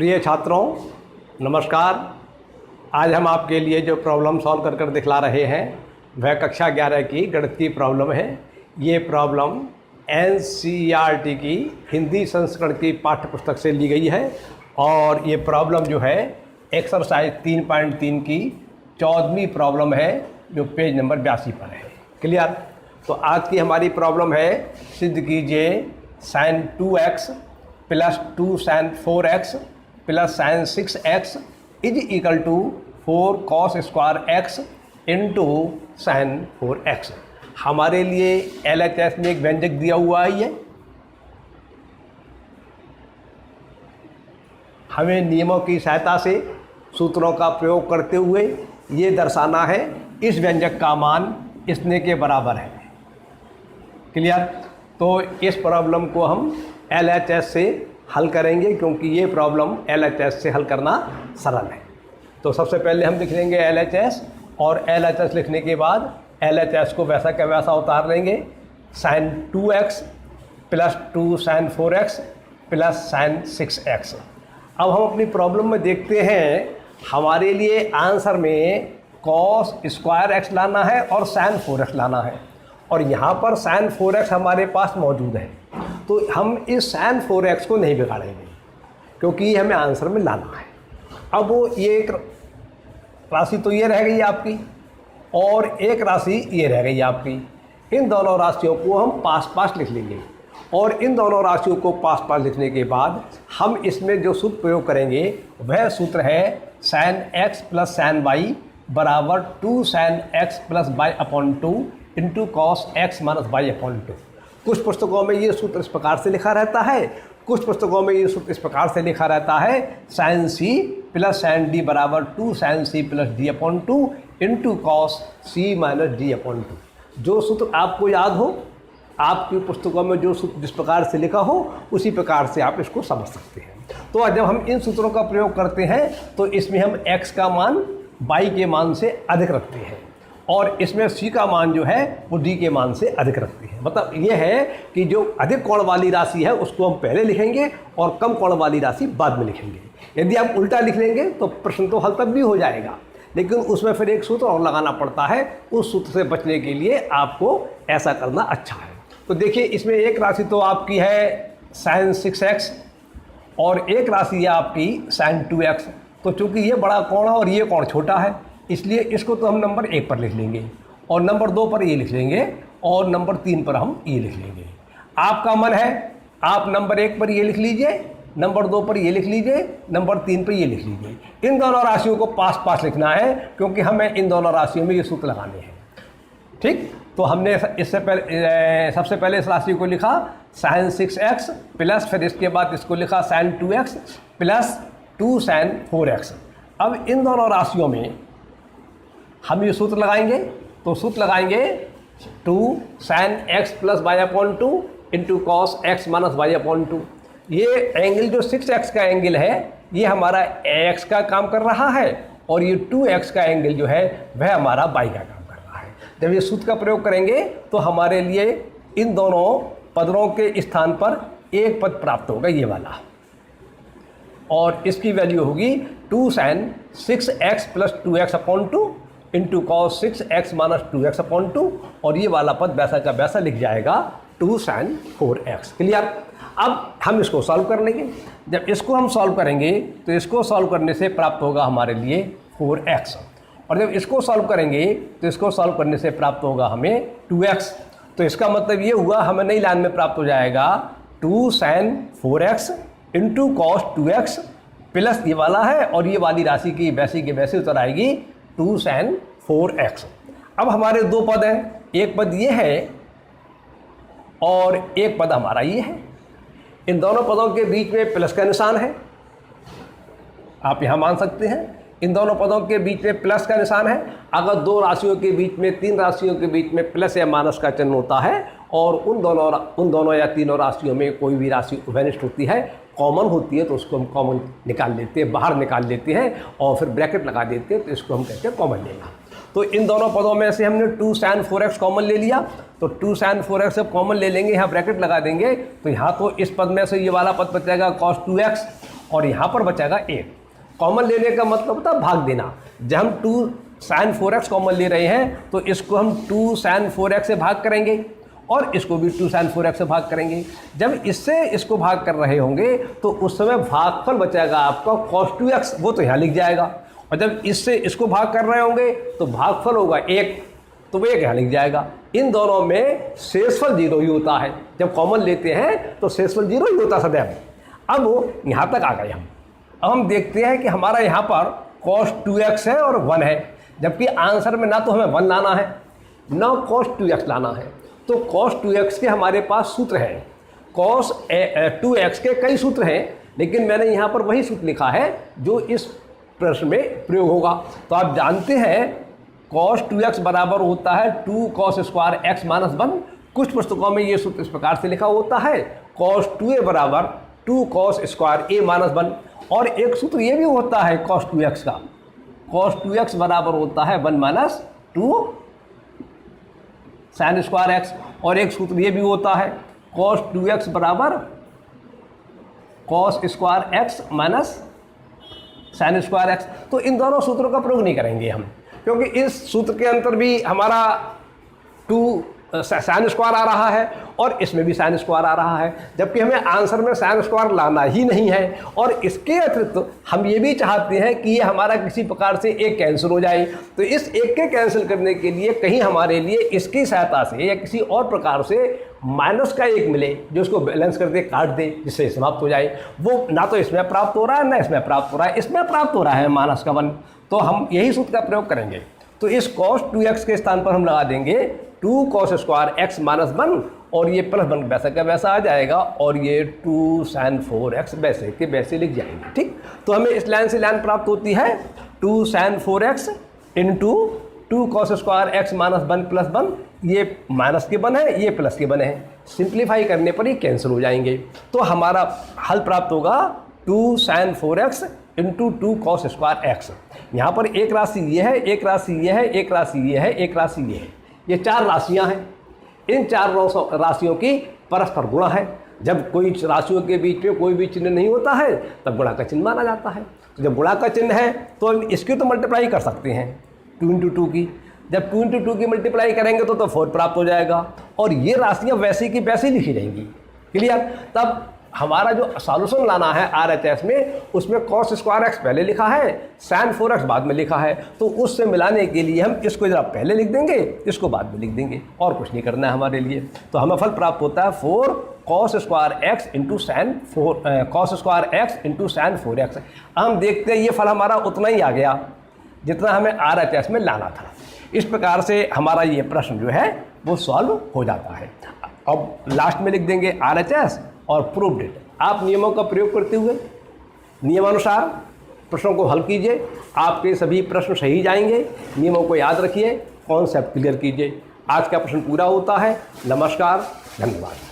प्रिय छात्रों, नमस्कार। आज हम आपके लिए जो प्रॉब्लम सॉल्व कर दिखला रहे हैं वह कक्षा 11 की गणित की प्रॉब्लम है। ये प्रॉब्लम NCERT की हिंदी संस्करण की पाठ्य पुस्तक से ली गई है और ये प्रॉब्लम जो है एक्सरसाइज 3.3 की 14वीं प्रॉब्लम है जो पेज नंबर 82 पर है। क्लियर? तो आज की हमारी प्रॉब्लम है, सिद्ध कीजिए sin 2x plus 2 sin 4x plus sin 6x is equal to 4 cos square x into sin 4x। हमारे लिए LHS में एक व्यंजक दिया हुआ है। ये हमें नियमों की सहायता से सूत्रों का प्रयोग करते हुए ये दर्शाना है इस व्यंजक का मान इतने के बराबर है। क्लियर? तो इस प्रॉब्लम को हम LHS से हल करेंगे क्योंकि ये प्रॉब्लम LHS से हल करना सरल है। तो सबसे पहले हम लिख लेंगे LHS और LHS लिखने के बाद LHS को वैसा का वैसा उतार लेंगे। sin 2x plus 2 sin 4x plus sin 6x। अब हम अपनी प्रॉब्लम में देखते हैं, हमारे लिए आंसर में cos स्क्वायर x लाना है और sin 4x लाना है और यहाँ पर sin 4x हमारे पास मौजूद है। तो हम इस sin 4x को नहीं बिगाड़ेंगे क्योंकि ये हमें आंसर में लाना है। अब वो ये एक राशि तो ये रह गई आपकी और एक राशि ये रह गई आपकी। इन दोनों राशियों को हम पास पास लिख लेंगे और इन दोनों राशियों को पास पास लिखने के बाद हम इसमें जो सूत्र प्रयोग करेंगे वह सूत्र है sin x plus sin y बराबर 2 sin x plus y upon 2 into cos x minus y upon 2। कुछ पुस्तकों में ये सूत्र इस प्रकार से लिखा रहता है, कुछ पुस्तकों में ये सूत्र इस प्रकार से लिखा रहता है sin c plus sin d बराबर 2 sin c plus d upon 2 into cos c minus d upon 2। जो सूत्र आपको याद हो, आपकी पुस्तकों में जो सूत्र जिस प्रकार से लिखा हो उसी प्रकार से आप इसको समझ सकते हैं। तो जब हम इन सूत्रों का प्रयोग करते हैं तो इसमें हम x का मान y के मान से अधिक रखते हैं और इसमें c का मान जो है वो d के मान से अधिक रखते हैं। मतलब ये है कि जो अधिक कोण वाली राशि है उसको हम पहले लिखेंगे और कम कोण वाली राशि बाद में लिखेंगे। यदि आप उल्टा लिख लेंगे तो प्रश्न तो हल तब भी हो जाएगा, लेकिन उसमें फिर एक सूत्र और लगाना पड़ता है। उस सूत्र से बचने के लिए आपको ऐसा करना अच्छा है। तो देखिए, इसमें एक राशि तो आपकी है sin 6x और एक राशि है आपकी sin 2x। तो चूँकि ये बड़ा कोण है और ये कोण छोटा है इसलिए इसको तो हम नंबर 1 पर लिख लेंगे और नंबर 2 पर ये लिख लेंगे और नंबर 3 पर हम ये लिख लेंगे। आपका मन है आप नंबर 1 पर ये लिख लीजिए, नंबर 2 पर ये लिख लीजिए, नंबर 3 पर ये लिख लीजिए। इन दोनों राशियों को पास पास लिखना है क्योंकि हमें इन दोनों राशियों में ये सूत्र लगाने हैं। ठीक? तो हमने इससे पहले सबसे पहले इस राशि को लिखा sin 6x प्लस फिर इसके बाद इसको लिखा sin 2x plus 2 sin 4x। अब इन दोनों राशियों में हम ये सूत्र लगाएंगे। तो सूत्र लगाएंगे 2 sin x plus y upon 2 into cos x minus y upon 2। ये एंगल जो 6x का एंगल है ये हमारा x का काम कर रहा है और ये 2x का एंगल जो है वह हमारा y का काम कर रहा है। जब ये सूत्र का प्रयोग करेंगे तो हमारे लिए इन दोनों पदों के स्थान पर एक पद प्राप्त होगा, ये वाला, और इसकी वैल्यू होगी 2 sin 6x plus 2x upon 2 into cos 6x minus 2x upon 2 और ये वाला पद वैसा का वैसा लिख जाएगा 2 sin 4x। क्लियर? अब हम इसको सॉल्व कर लेंगे। जब इसको हम सॉल्व करेंगे तो इसको सॉल्व करने से प्राप्त होगा हमारे लिए 4x और जब इसको सॉल्व करेंगे तो इसको सॉल्व करने से प्राप्त होगा हमें 2x। तो इसका मतलब ये हुआ हमें नई लाइन में प्राप्त हो जाएगा 2 sin 4x into cos 2x plus ये वाला है और ये वाली राशि की वैसी के वैसे उतर आएगी 2 sin 4x। अब हमारे दो पद हैं, एक पद ये है और एक पद हमारा ये है। इन दोनों पदों के बीच में प्लस का निशान है, आप यहाँ मान सकते हैं। इन दोनों पदों के बीच में प्लस का निशान है। अगर दो राशियों के बीच में, तीन राशियों के बीच में प्लस या माइनस का चिन्ह होता है और उन दोनों या तीनों राशियों में कोई भी राशि उभयनिष्ठ होती है, कॉमन होती है, तो उसको हम कॉमन निकाल लेते हैं, बाहर निकाल लेते हैं और फिर ब्रैकेट लगा देते हैं, तो इसको हम कहते हैं कॉमन लेना। तो इन दोनों पदों में से हमने 2 sin 4x कॉमन ले लिया, तो 2 sin 4x जब कॉमन ले लेंगे, यहाँ ब्रैकेट लगा देंगे, तो यहाँ तो इस पद में से ये वाला पद बचेगा cos 2x और यहाँ पर बचेगा 1। कॉमन लेने का मतलब होता है भाग देना। जब हम 2 sin 4x कॉमन ले रहे हैं तो इसको हम 2 sin 4x से भाग करेंगे और इसको भी 2 sin 4x से भाग करेंगे। जब इससे इसको भाग कर रहे होंगे तो उस समय भागफल बचेगा आपका cos 2x, वो तो यहाँ लिख जाएगा। और जब इससे इसको भाग कर रहे होंगे तो भागफल होगा 1, तो वो 1 यहाँ लिख जाएगा। इन दोनों में शेषफल 0 ही होता है। जब कॉमन लेते हैं तो शेषफल 0 ही होता सदैव। अब यहाँ तक आ गए हम। अब हम देखते हैं कि हमारा यहाँ पर cos 2x है और 1 है, जबकि आंसर में ना तो हमें 1 लाना है ना cos 2x लाना है। तो cos 2x के हमारे पास सूत्र हैं, cos 2x के कई सूत्र हैं, लेकिन मैंने यहाँ पर वही सूत्र लिखा है जो इस प्रश्न में प्रयोग होगा। तो आप जानते हैं cos 2x बराबर होता है 2 cos स्क्वायर x माइनस 1। कुछ पुस्तकों में ये सूत्र इस प्रकार से लिखा होता है cos 2a बराबर 2 cos स्क्वायर a माइनस 1। और एक सूत्र ये भी होता है cos 2x का, cos 2x बराबर होता है 1 माइनस 2 sin स्क्वायर x। और एक सूत्र ये भी होता है cos 2x बराबर cos square x minus sin square x। तो इन दोनों सूत्रों का प्रयोग नहीं करेंगे हम, क्योंकि इस सूत्र के अंदर भी हमारा 2 sin स्क्वायर आ रहा है और इसमें भी sin स्क्वायर आ रहा है, जबकि हमें आंसर में sin स्क्वायर लाना ही नहीं है। और इसके अतिरिक्त हम ये भी चाहते हैं कि ये हमारा किसी प्रकार से एक कैंसिल हो जाए। तो इस एक के कैंसिल करने के लिए कहीं हमारे लिए इसकी सहायता से या किसी और प्रकार से माइनस का 1 मिले जो उसको बैलेंस कर दे, काट दे, जिससे समाप्त हो जाए। वो ना तो इसमें प्राप्त हो रहा है ना इसमें प्राप्त हो रहा है, इसमें प्राप्त हो रहा है माइनस का 1। तो हम यही सूत्र का प्रयोग करेंगे। तो इस cos 2x के स्थान पर हम लगा देंगे 2 cos स्क्वायर x माइनस 1 और ये प्लस 1 वैसा का वैसा आ जाएगा और ये 2 sin 4x वैसे के वैसे लिख जाएंगे। ठीक, तो हमें इस लाइन से लाइन प्राप्त होती है 2 sin 4x into 2 cos square x minus 1 plus 1। ये माइनस के 1 है, ये प्लस के 1 है। सिंप्लीफाई करने पर ये कैंसिल हो जाएंगे। तो हमारा हल प्राप्त होगा 2 sin 4x into 2 cos square x। यहाँ पर एक राशि ये है, एक राशि ये है, एक राशि ये है, एक राशि ये है। ये 4 राशियाँ हैं। इन 4 राशियों की परस्पर गुणा है। जब कोई राशियों के बीच में कोई भी चिन्ह नहीं होता है तब गुणा का चिन्ह माना जाता है। तो जब गुणा का चिन्ह है तो इसकी तो मल्टीप्लाई कर सकते हैं 2 इंटू 2 की। जब 2 इंटू 2 की मल्टीप्लाई करेंगे तो 4 प्राप्त हो जाएगा और ये राशियाँ वैसी की वैसी लिखी जाएंगी। क्लियर? तब हमारा जो सॉल्यूशन लाना है RHS में, उसमें cos स्क्वायर x पहले लिखा है, sin 4x बाद में लिखा है। तो उससे मिलाने के लिए हम इसको जरा पहले लिख देंगे, इसको बाद में लिख देंगे, और कुछ नहीं करना है हमारे लिए। तो हमें फल प्राप्त होता है 4 cos square x into sin 4 cos square x into sin 4x। हम देखते हैं ये फल हमारा उतना ही आ गया जितना हमें RHS में लाना था। इस प्रकार से हमारा ये प्रश्न जो है वो सॉल्व हो जाता है। अब लास्ट में लिख देंगे RHS और प्रूव्ड इट। आप नियमों का प्रयोग करते हुए नियमानुसार प्रश्नों को हल कीजिए, आपके सभी प्रश्न सही जाएंगे। नियमों को याद रखिए, कॉन्सेप्ट क्लियर कीजिए। आज का प्रश्न पूरा होता है। नमस्कार, धन्यवाद।